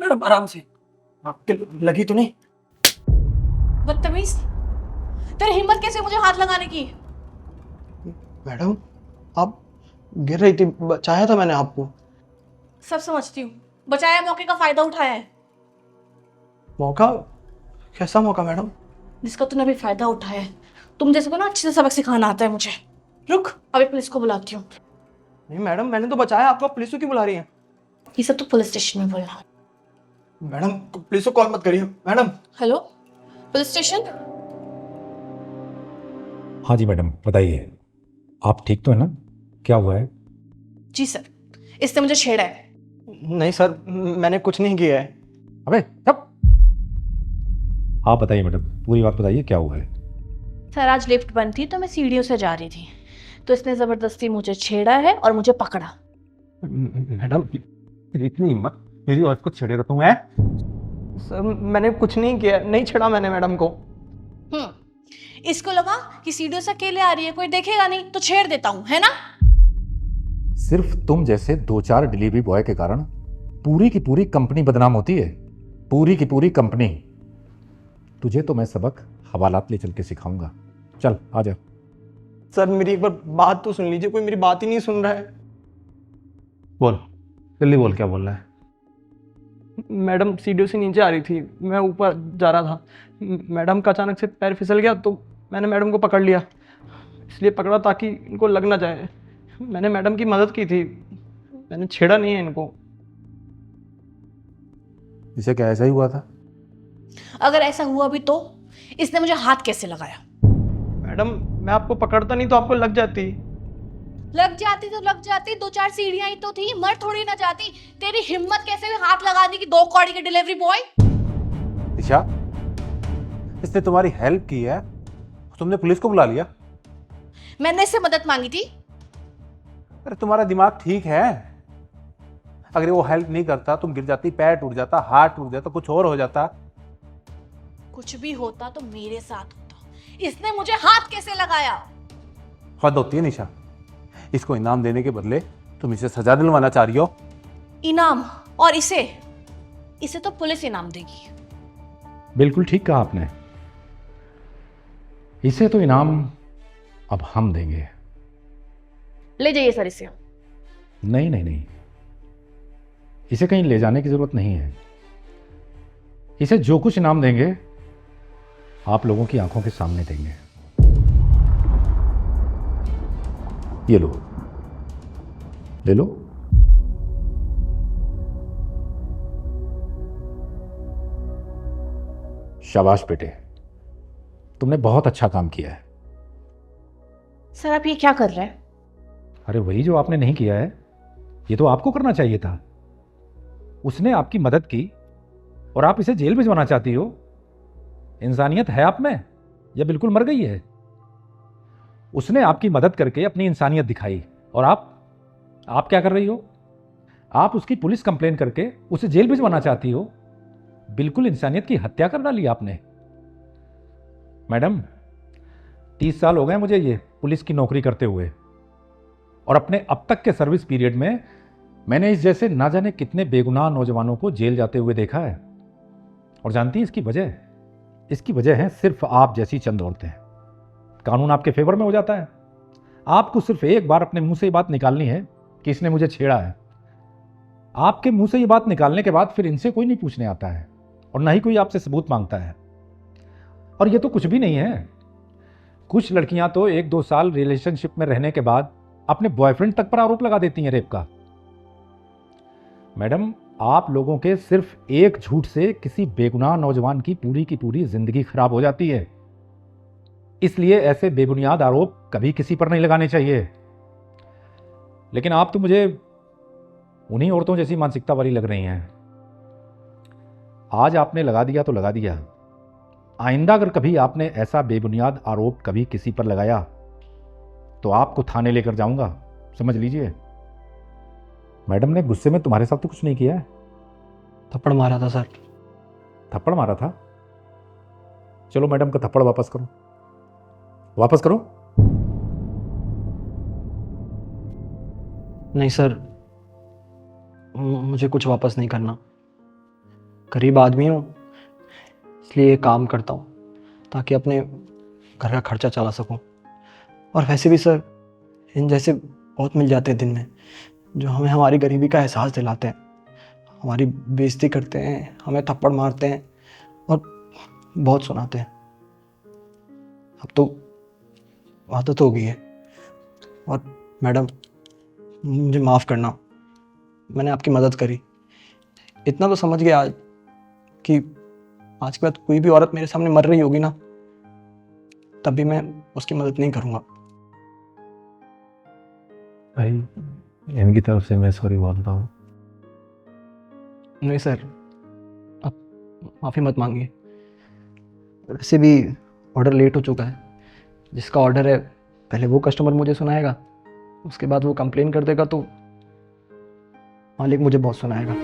Madam आराम से, आपके लगी तो नहीं? बदतमीज, तेरी हिम्मत कैसे मुझे हाथ लगाने की? मैडम आप गिर रही थी, बचाया था मैंने आपको। सब समझती हूँ, बचाया मौके का फायदा उठाया है। मौका? कैसा मौका मैडम? जिसका तूने अभी फायदा उठाया है। तुम जैसे को ना अच्छे से सबक सिखाना आता है मुझे। रुक, अभी पुलिस को बुलाती हूँ। नहीं मैडम, मैंने तो बचाया आपको, पुलिस को क्यों बुला रही हैं? ये सब तो पुलिस स्टेशन में बोलना। मैडम पुलिस को कॉल मत करिए मैडम। Hello, police station. हाँ जी मैडम, बताइए। आप ठीक तो है ना? क्या हुआ है? जी सर, इसने मुझे छेड़ा है। नहीं सर, मैंने कुछ नहीं किया है। अबे चुप! आप बताइए मैडम, पूरी बात बताइए, क्या हुआ है? सर आज लिफ्ट बंद थी तो मैं सीढ़ियों से जा रही थी, तो इसने जबरदस्ती मुझे छेड़ा है और मुझे पकड़ा। मैडम इतनी हिम्मत, मेरी औरत को छेड़ेगा तुम है? सर मैंने कुछ नहीं किया, नहीं छेड़ा मैंने मैडम को। इसको लगा कि सीढ़ियों से अकेले आ रही है, कोई देखेगा नहीं तो छेड़ देता हूँ, है ना? सिर्फ तुम जैसे 2-4 डिलीवरी बॉय के कारण पूरी की पूरी कंपनी बदनाम होती है। पूरी की पूरी कंपनी। तुझे तो मैं सबक हवालात ले चल के सिखाऊंगा। चल आ जा। सर मेरी एक बार बात तो सुन लीजिए, कोई मेरी बात ही नहीं सुन रहा है। बोल, जल्दी बोल, क्या बोल रहा है? मैडम सीढ़ियों से नीचे आ रही थी, मैं ऊपर जा रहा था। मैडम का अचानक से पैर फिसल गया तो मैंने मैडम को पकड़ लिया। इसलिए पकड़ा ताकि इनको लग ना जाए। मैंने मैडम की मदद की थी, मैंने छेड़ा नहीं है इनको। इसे क्या ऐसा ही हुआ था? अगर ऐसा हुआ भी तो इसने मुझे हाथ कैसे लगाया? मैडम मैं आपको पकड़ता नहीं तो आपको लग जाती। लग जाती तो लग जाती, 2-4 सीढ़ियां ही तो थी, मर थोड़ी ना जाती। तेरी हिम्मत कैसे हुई हाथ लगाने की, 2 कौड़ी के डिलीवरी बॉय? दिशा, इसने तुम्हारी हेल्प की है, तुमने पुलिस को बुला लिया? मैंने इससे मदद मांगी थी। अरे तुम्हारा दिमाग ठीक है? अगर वो हेल्प नहीं करता, तुम गिर जाती, पैर टूट जाता, हाथ टूट जाता, कुछ और हो जाता। कुछ भी होता तो मेरे साथ होता। इसने मुझे हाथ कैसे लगाया? हद होती है निशा। इसको इनाम देने के बदले तुम इसे सजा दिलवाना चाह रही हो। इनाम? और इसे तो पुलिस इनाम देगी। बिल्कुल ठीक कहा आपने। इसे तो इनाम अब हम देंगे। ले जाइए सर इसे। नहीं नहीं नहीं, इसे कहीं ले जाने की जरूरत नहीं है। इसे जो कुछ इनाम देंगे आप लोगों की आंखों के सामने देंगे। ये लो, ले लो। शाबाश बेटे, तुमने बहुत अच्छा काम किया है। सर आप ये क्या कर रहे हैं? अरे वही जो आपने नहीं किया है, ये तो आपको करना चाहिए था। उसने आपकी मदद की और आप इसे जेल भिजवाना चाहती हो? इंसानियत है आप में या बिल्कुल मर गई है? उसने आपकी मदद करके अपनी इंसानियत दिखाई और आप क्या कर रही हो? आप उसकी पुलिस कंप्लेन करके उसे जेल भिजवाना चाहती हो। बिल्कुल इंसानियत की हत्या कर डाली आपने। मैडम 30 साल हो गए मुझे ये पुलिस की नौकरी करते हुए, और अपने अब तक के सर्विस पीरियड में मैंने इस जैसे ना जाने कितने बेगुनाह नौजवानों को जेल जाते हुए देखा है। और जानती हैं इसकी वजह? इसकी वजह है सिर्फ आप जैसी चंद औरतें। कानून आपके फेवर में हो जाता है। आपको सिर्फ एक बार अपने मुंह से ये बात निकालनी है कि इसने मुझे छेड़ा है। आपके मुंह से ये बात निकालने के बाद फिर इनसे कोई नहीं पूछने आता है और ना ही कोई आपसे सबूत मांगता है। और ये तो कुछ भी नहीं है। कुछ लड़कियां तो 1-2 साल रिलेशनशिप में रहने के बाद अपने बॉयफ्रेंड तक पर आरोप लगा देती हैं रेप का। मैडम आप लोगों के सिर्फ एक झूठ से किसी बेगुनाह नौजवान की पूरी जिंदगी खराब हो जाती है। इसलिए ऐसे बेबुनियाद आरोप कभी किसी पर नहीं लगाने चाहिए। लेकिन आप तो मुझे उन्हीं औरतों जैसी मानसिकता वाली लग रही हैं। आज आपने लगा दिया तो लगा दिया। आइंदा अगर कभी आपने ऐसा बेबुनियाद आरोप कभी किसी पर लगाया तो आपको थाने लेकर जाऊंगा, समझ लीजिए। मैडम ने गुस्से में तुम्हारे साथ तो कुछ नहीं किया है? थप्पड़ मारा था सर। थप्पड़ मारा था? चलो मैडम का थप्पड़ वापस करो, वापस करो। नहीं सर, मुझे कुछ वापस नहीं करना। गरीब आदमी हूँ, इसलिए ये काम करता हूँ ताकि अपने घर का खर्चा चला सकूँ। और वैसे भी सर, इन जैसे बहुत मिल जाते हैं दिन में जो हमें हमारी गरीबी का एहसास दिलाते हैं, हमारी बेइज्जती करते हैं, हमें थप्पड़ मारते हैं और बहुत सुनाते हैं। अब तो आदत हो गई है। और मैडम, मुझे माफ़ करना, मैंने आपकी मदद करी। इतना तो समझ गया आज कि आज के बाद कोई भी औरत मेरे सामने मर रही होगी ना, तब भी मैं उसकी मदद नहीं करूँगा। भाई, इनकी तरफ से मैं सॉरी बोलता हूँ। नहीं सर, आप माफ़ी मत मांगिए। वैसे भी ऑर्डर लेट हो चुका है। जिसका ऑर्डर है पहले वो कस्टमर मुझे सुनाएगा, उसके बाद वो कंप्लेन कर देगा तो मालिक मुझे बहुत सुनाएगा।